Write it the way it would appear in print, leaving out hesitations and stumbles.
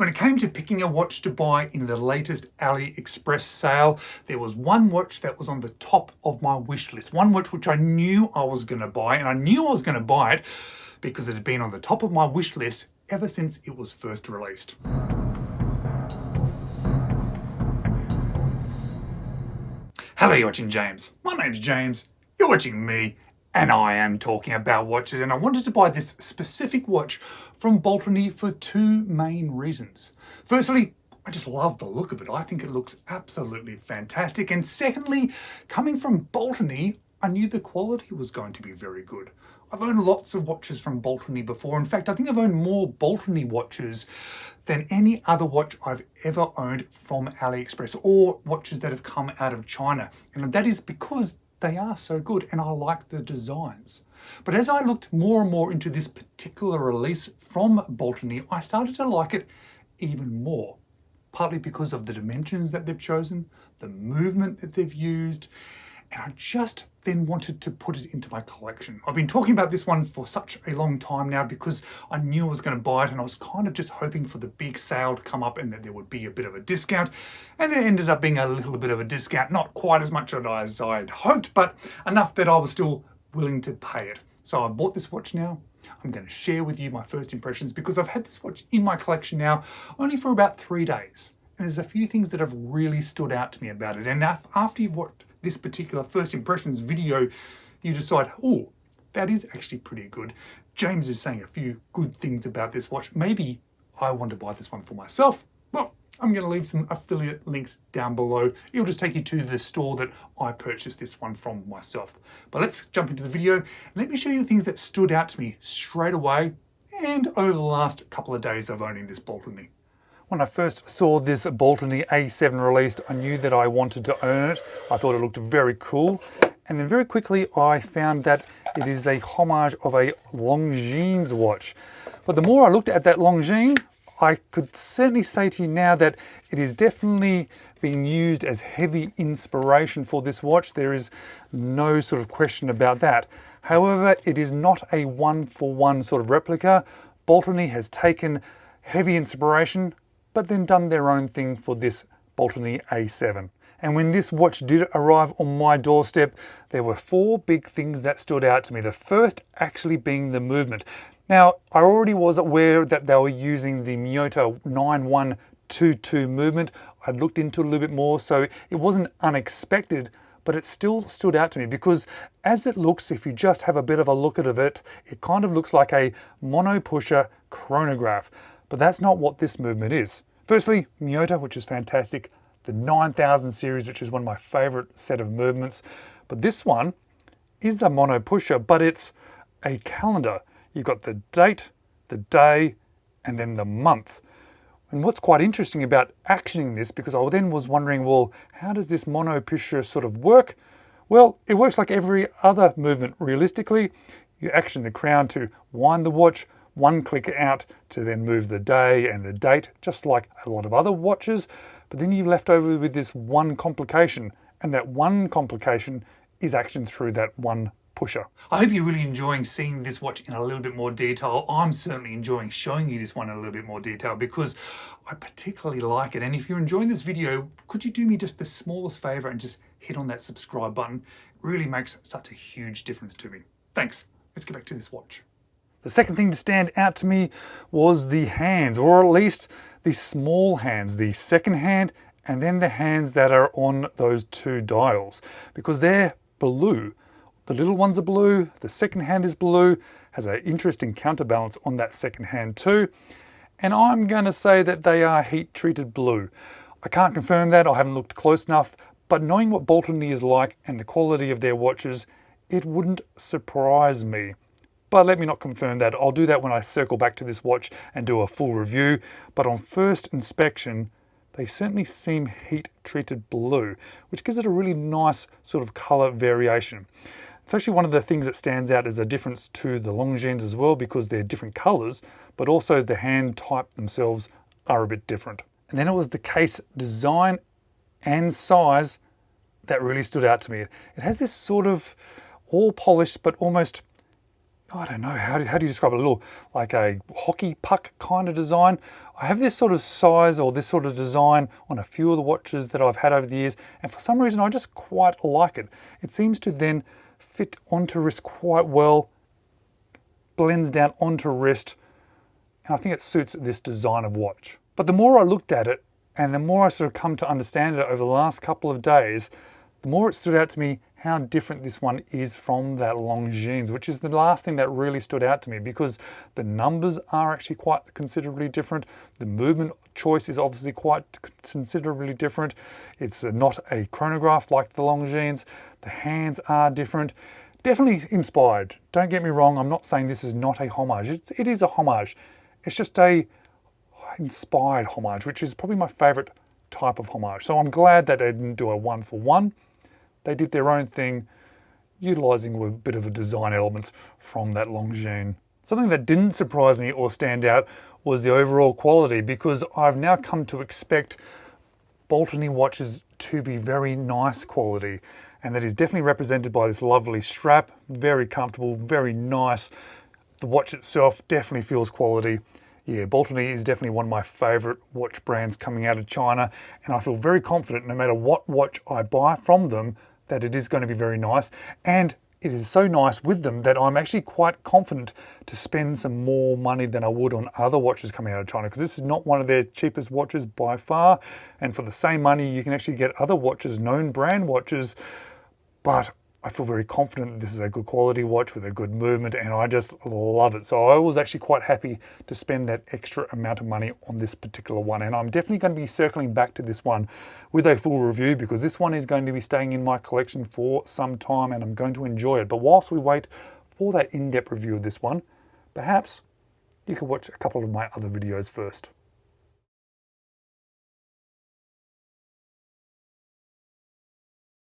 When it came to picking a watch to buy in the latest Aliexpress sale, there was one watch that was on the top of my wish list. One watch which I knew I was going to buy, and I knew I was going to buy it because it had been on the top of my wish list ever since it was first released. Hello, you're watching James. My name's James, you're watching me, and I am talking about watches, and I wanted to buy this specific watch from Baltany for two main reasons. Firstly, I just love the look of it. I think it looks absolutely fantastic. And secondly, coming from Baltany, I knew the quality was going to be very good. I've owned lots of watches from Baltany before. In fact, I think I've owned more Baltany watches than any other watch I've ever owned from AliExpress, or watches that have come out of China. And that is because they are so good and I like the designs. But as I looked more and more into this particular release from Baltany, I started to like it even more. Partly because of the dimensions that they've chosen, the movement that they've used, and I just then wanted to put it into my collection. I've been talking about this one for such a long time now because I knew I was going to buy it, and I was kind of just hoping for the big sale to come up and that there would be a bit of a discount. And there ended up being a little bit of a discount, not quite as much as I had hoped, but enough that I was still willing to pay it. So I bought this watch now. I'm going to share with you my first impressions because I've had this watch in my collection now only for about 3 days. And there's a few things that have really stood out to me about it. And after you've watched this particular first impressions video, you decide, oh, that is actually pretty good. James is saying a few good things about this watch. Maybe I want to buy this one for myself. Well, I'm going to leave some affiliate links down below. It'll just take you to the store that I purchased this one from myself. But let's jump into the video and let me show you the things that stood out to me straight away and over the last couple of days of owning this Baltany. When I first saw this Baltany A7 released, I knew that I wanted to own it. I thought it looked very cool. And then very quickly I found that it is a homage of a Longines watch. But the more I looked at that Longines, I could certainly say to you now that it is definitely being used as heavy inspiration for this watch. There is no sort of question about that. However, it is not a one-for-one sort of replica. Baltany has taken heavy inspiration, but then done their own thing for this Baltany A7. And when this watch did arrive on my doorstep, there were 4 big things that stood out to me. The first actually being the movement. Now, I already was aware that they were using the Miyota 9122 movement. I'd looked into it a little bit more, so it wasn't unexpected, but it still stood out to me because as it looks, if you just have a bit of a look at it, it kind of looks like a mono-pusher chronograph. But that's not what this movement is. Firstly, Miyota, which is fantastic. The 9000 series, which is one of my favorite set of movements. But this one is a mono pusher, but it's a calendar. You've got the date, the day, and then the month. And what's quite interesting about actioning this, because I then was wondering, well, how does this mono pusher sort of work? Well, it works like every other movement. Realistically, you action the crown to wind the watch, one click out to then move the day and the date, just like a lot of other watches. But then you're left over with this one complication, and that one complication is action through that one pusher. I hope you're really enjoying seeing this watch in a little bit more detail. I'm certainly enjoying showing you this one in a little bit more detail because I particularly like it. And if you're enjoying this video, could you do me just the smallest favor and just hit on that subscribe button? It really makes such a huge difference to me. Thanks. Let's get back to this watch. The second thing to stand out to me was the hands, or at least the small hands, the second hand and then the hands that are on those 2 dials, because they're blue. The little ones are blue, the second hand is blue, has an interesting counterbalance on that second hand too. And I'm going to say that they are heat treated blue. I can't confirm that, I haven't looked close enough, but knowing what Baltany is like and the quality of their watches, it wouldn't surprise me. But let me not confirm that. I'll do that when I circle back to this watch and do a full review. But on first inspection, they certainly seem heat treated blue, which gives it a really nice sort of color variation. It's actually one of the things that stands out as a difference to the Longines as well, because they're different colors, but also the hand type themselves are a bit different. And then it was the case design and size that really stood out to me. It has this sort of all polished, but almost I don't know, how do you describe it? A little, like a hockey puck kind of design. I have this sort of size or this sort of design on a few of the watches that I've had over the years, and for some reason I just quite like it. It seems to then fit onto wrist quite well, blends down onto wrist, and I think it suits this design of watch. But the more I looked at it, and the more I sort of come to understand it over the last couple of days, the more it stood out to me how different this one is from that Longines, which is the last thing that really stood out to me, because the numbers are actually quite considerably different. The movement choice is obviously quite considerably different. It's not a chronograph like the Longines. The hands are different. Definitely inspired. Don't get me wrong, I'm not saying this is not a homage. It is a homage. It's just a inspired homage, which is probably my favorite type of homage. So I'm glad that they didn't do a one for one. They did their own thing, utilizing a bit of a design elements from that Longines. Something that didn't surprise me or stand out was the overall quality, because I've now come to expect Baltany watches to be very nice quality, and that is definitely represented by this lovely strap, very comfortable, very nice. The watch itself definitely feels quality. Yeah, Baltany is definitely one of my favorite watch brands coming out of China, and I feel very confident no matter what watch I buy from them that it is going to be very nice. And it is so nice with them that I'm actually quite confident to spend some more money than I would on other watches coming out of China, because this is not one of their cheapest watches by far, and for the same money you can actually get other watches, known brand watches, but I feel very confident that this is a good quality watch with a good movement, and I just love it. So I was actually quite happy to spend that extra amount of money on this particular one, and I'm definitely going to be circling back to this one with a full review, because this one is going to be staying in my collection for some time and I'm going to enjoy it. But whilst we wait for that in-depth review of this one, perhaps you could watch a couple of my other videos first.